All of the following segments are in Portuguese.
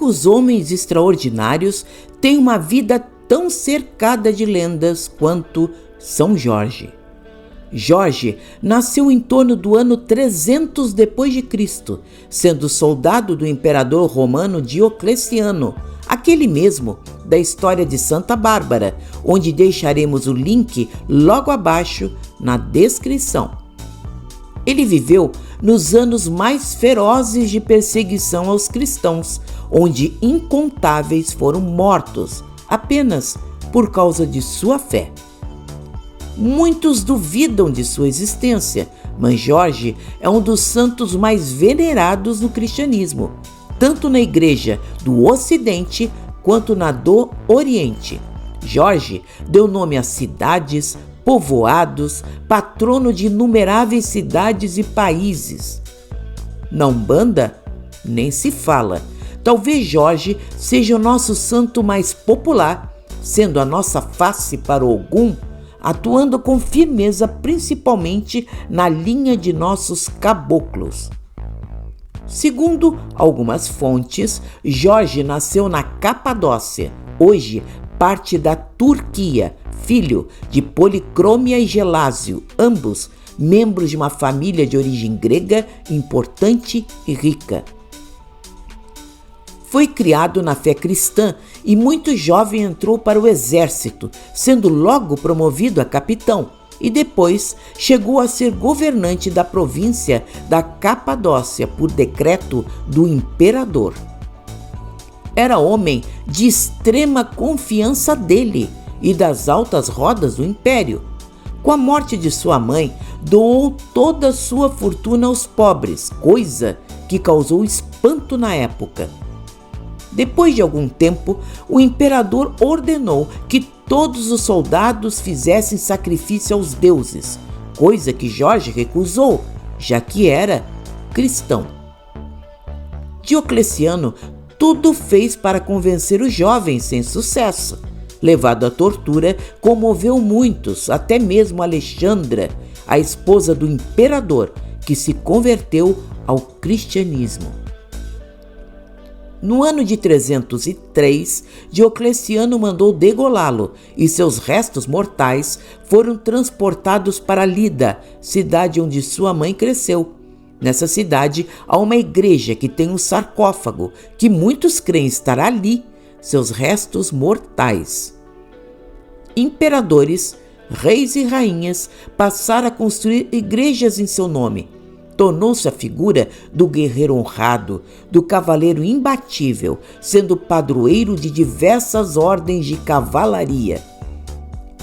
poucos homens extraordinários têm uma vida tão cercada de lendas quanto São Jorge. Jorge nasceu em torno do ano 300 depois de Cristo, sendo soldado do imperador romano Diocleciano, aquele mesmo da história de Santa Bárbara, onde deixaremos o link logo abaixo na descrição. Ele viveu nos anos mais ferozes de perseguição aos cristãos, onde incontáveis foram mortos apenas por causa de sua fé. Muitos duvidam de sua existência, mas Jorge é um dos santos mais venerados no cristianismo, tanto na Igreja do Ocidente quanto na do Oriente. Jorge deu nome a cidades, povoados, patrono de inumeráveis cidades e países. Na Umbanda, nem se fala. Talvez Jorge seja o nosso santo mais popular, sendo a nossa face para Ogum, atuando com firmeza principalmente na linha de nossos caboclos. Segundo algumas fontes, Jorge nasceu na Capadócia, hoje parte da Turquia, filho de Policrômia e Gelásio, ambos membros de uma família de origem grega importante e rica. Foi criado na fé cristã e muito jovem entrou para o exército, sendo logo promovido a capitão, e depois chegou a ser governante da província da Capadócia por decreto do imperador. Era homem de extrema confiança dele e das altas rodas do império. Com a morte de sua mãe, doou toda a sua fortuna aos pobres, coisa que causou espanto na época. Depois de algum tempo, o imperador ordenou que todos os soldados fizessem sacrifício aos deuses, coisa que Jorge recusou, já que era cristão. Diocleciano tudo fez para convencer os jovens sem sucesso. Levado à tortura, comoveu muitos, até mesmo Alexandra, a esposa do imperador, que se converteu ao cristianismo. No ano de 303, Diocleciano mandou degolá-lo e seus restos mortais foram transportados para Lida, cidade onde sua mãe cresceu. Nessa cidade há uma igreja que tem um sarcófago, que muitos creem estar ali, seus restos mortais. Imperadores, reis e rainhas passaram a construir igrejas em seu nome. Tornou-se a figura do guerreiro honrado, do cavaleiro imbatível, sendo padroeiro de diversas ordens de cavalaria.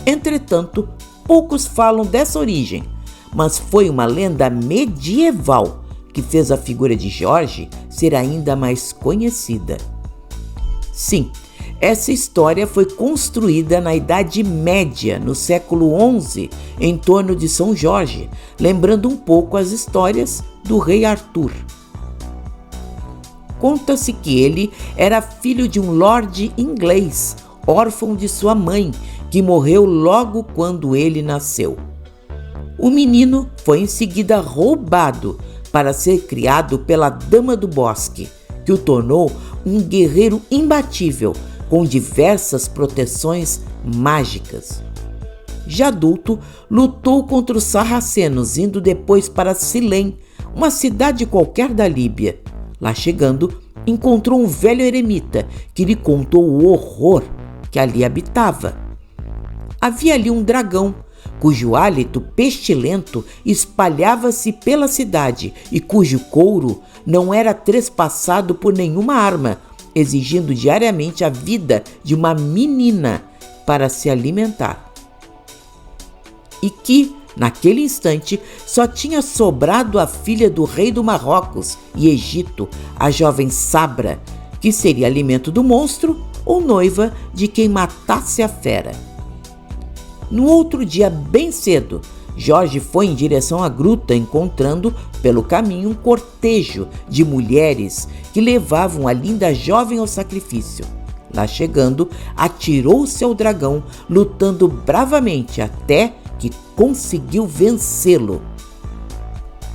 Entretanto, poucos falam dessa origem, mas foi uma lenda medieval que fez a figura de Jorge ser ainda mais conhecida. Sim, essa história foi construída na Idade Média, no século XI, em torno de São Jorge, lembrando um pouco as histórias do rei Arthur. Conta-se que ele era filho de um lorde inglês, órfão de sua mãe, que morreu logo quando ele nasceu. O menino foi em seguida roubado para ser criado pela Dama do Bosque, que o tornou um guerreiro imbatível, com diversas proteções mágicas. Já adulto, lutou contra os sarracenos, indo depois para Silém, uma cidade qualquer da Líbia. Lá chegando, encontrou um velho eremita que lhe contou o horror que ali habitava. Havia ali um dragão, cujo hálito pestilento espalhava-se pela cidade e cujo couro não era trespassado por nenhuma arma, exigindo diariamente a vida de uma menina para se alimentar. E que, naquele instante, só tinha sobrado a filha do rei do Marrocos e Egito, a jovem Sabra, que seria alimento do monstro ou noiva de quem matasse a fera. No outro dia, bem cedo, Jorge foi em direção à gruta, encontrando pelo caminho um cortejo de mulheres que levavam a linda jovem ao sacrifício. Lá chegando, atirou-se ao dragão, lutando bravamente até que conseguiu vencê-lo.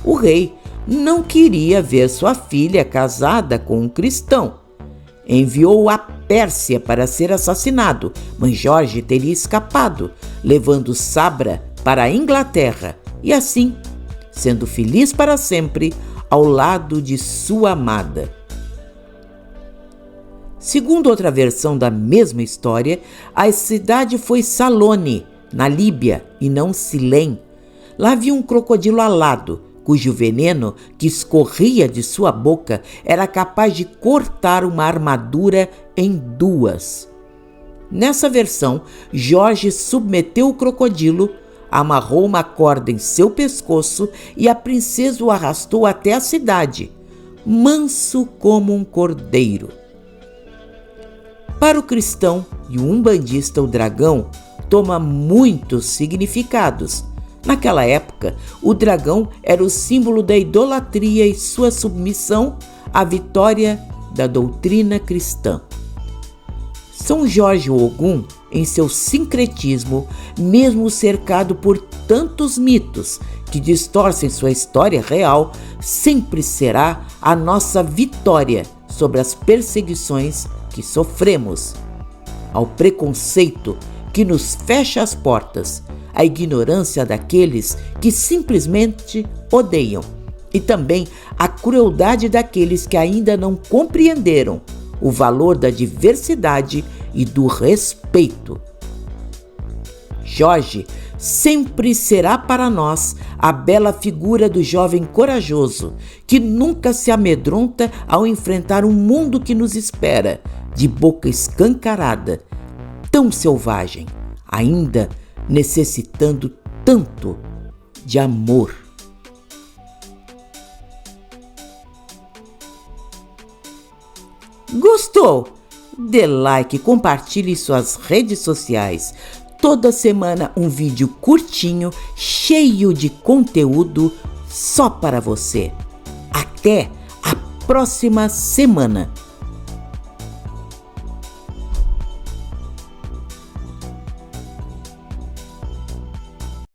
O rei não queria ver sua filha casada com um cristão enviou-o à Pérsia para ser assassinado, mas Jorge teria escapado, levando Sabra para a Inglaterra e assim, sendo feliz para sempre ao lado de sua amada. Segundo outra versão da mesma história, a cidade foi Salone, na Líbia, e não Silém. Lá havia um crocodilo alado, cujo veneno, que escorria de sua boca, era capaz de cortar uma armadura em duas. Nessa versão, Jorge submeteu o crocodilo, amarrou uma corda em seu pescoço e a princesa o arrastou até a cidade, manso como um cordeiro. Para o cristão e o umbandista, o dragão toma muitos significados. Naquela época, o dragão era o símbolo da idolatria e sua submissão à vitória da doutrina cristã. São Jorge Ogum, em seu sincretismo, mesmo cercado por tantos mitos que distorcem sua história real, sempre será a nossa vitória sobre as perseguições que sofremos, ao preconceito que nos fecha as portas, à ignorância daqueles que simplesmente odeiam e também à crueldade daqueles que ainda não compreenderam o valor da diversidade e do respeito. Jorge sempre será para nós a bela figura do jovem corajoso que nunca se amedronta ao enfrentar um mundo que nos espera de boca escancarada, tão selvagem, ainda necessitando tanto de amor. Gostou? Dê like, compartilhe em suas redes sociais. Toda semana um vídeo curtinho, cheio de conteúdo só para você. Até a próxima semana.